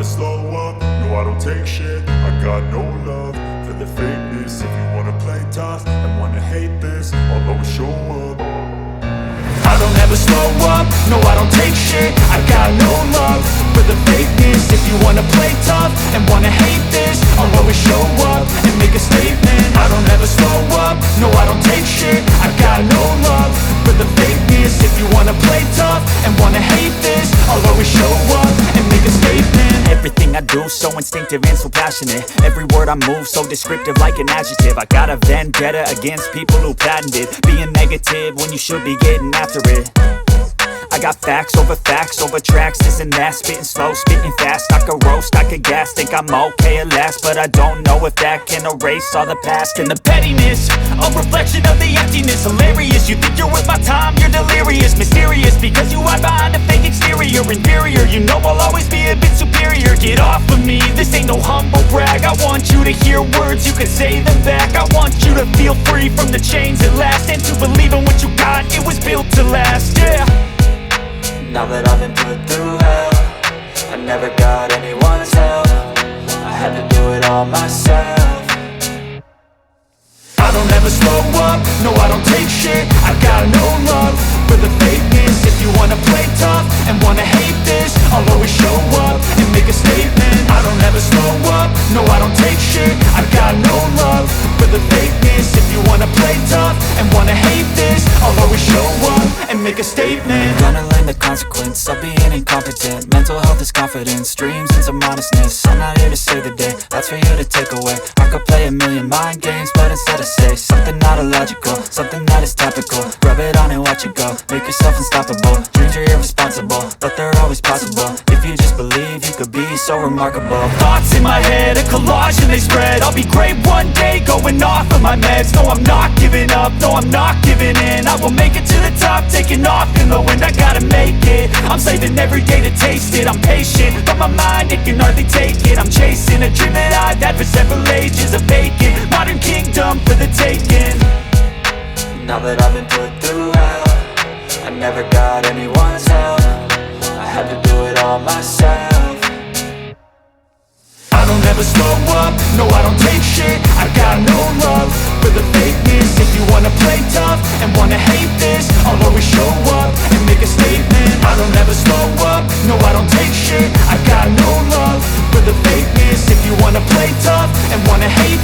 slow up, no I don't take shit. I got no love for the fakeness. If you wanna play tough and wanna hate this, I'll always show up. I don't ever slow up, no I don't take shit. I got no love for the fakeness. If you wanna play tough and wanna hate this, I'll always show up and make a statement. I don't ever slow up, no I don't take shit. I got no love for the fakeness. If you wanna play tough and wanna hate this, I'll always show up and make a statement. Everything I do so instinctive and so passionate. Every word I move so descriptive like an adjective. I got a vendetta against people who patented being negative when you should be getting after it. I got facts over tracks, this and that. Spitting slow, spitting fast, I could roast, I could gas. Think I'm okay at last, but I don't know if that can erase all the past. And the pettiness, a reflection of the emptiness. Hilarious, you think you're worth my time, you're delirious. Mysterious, because you hide behind a fake exterior. Inferior, you know I'll always be a bit superior. Get off of me, this ain't no humble brag. I want you to hear words, you can say them back. I want you to feel free from the chains at last, and to believe in what you got, it was built to last, yeah. Now that I've been put through hell, I never got anyone's help. I had to do it all myself. I don't ever slow up, no I don't take shit. I got no love for the fakeness. If you wanna play tough and wanna hate this, I'll always show up and make a statement. I don't ever slow up, no I don't take shit. I got no love for the fakeness. If you wanna play tough and wanna hate this, I'll always show up and make a statement. Gonna learn the consequence of being incompetent. Mental health is confidence, dreams and some honestness. I'm not here to save the day, that's for you to take away. I could play a million mind games, but instead I say something not illogical, something that is topical. Rub it on and watch it go, make yourself unstoppable. Dreams are irresponsible, but they're always possible. If you just believe, you could be so remarkable. Thoughts in my head, a collage and they spread. I'll be great one day, going off of my meds. No, I'm not giving up, no, I'm not giving in. I will make it to the top, taking off in the wind. I gotta make it, I'm saving every day to taste it. I'm patient, but my mind, it can hardly take it. I'm chasing a dream that I've had for several ages. A vacant, modern kingdom for the taking. Now that I've been put through hell, I never got anyone's help. I had to do it all myself. I don't ever slow up, no I don't take shit. I got no love for the fakeness. If you wanna play tough and wanna hate this, I'll always show up and make a statement. I don't ever slow up, no I don't take shit. I got no love for the fakeness. If you wanna play tough and wanna hate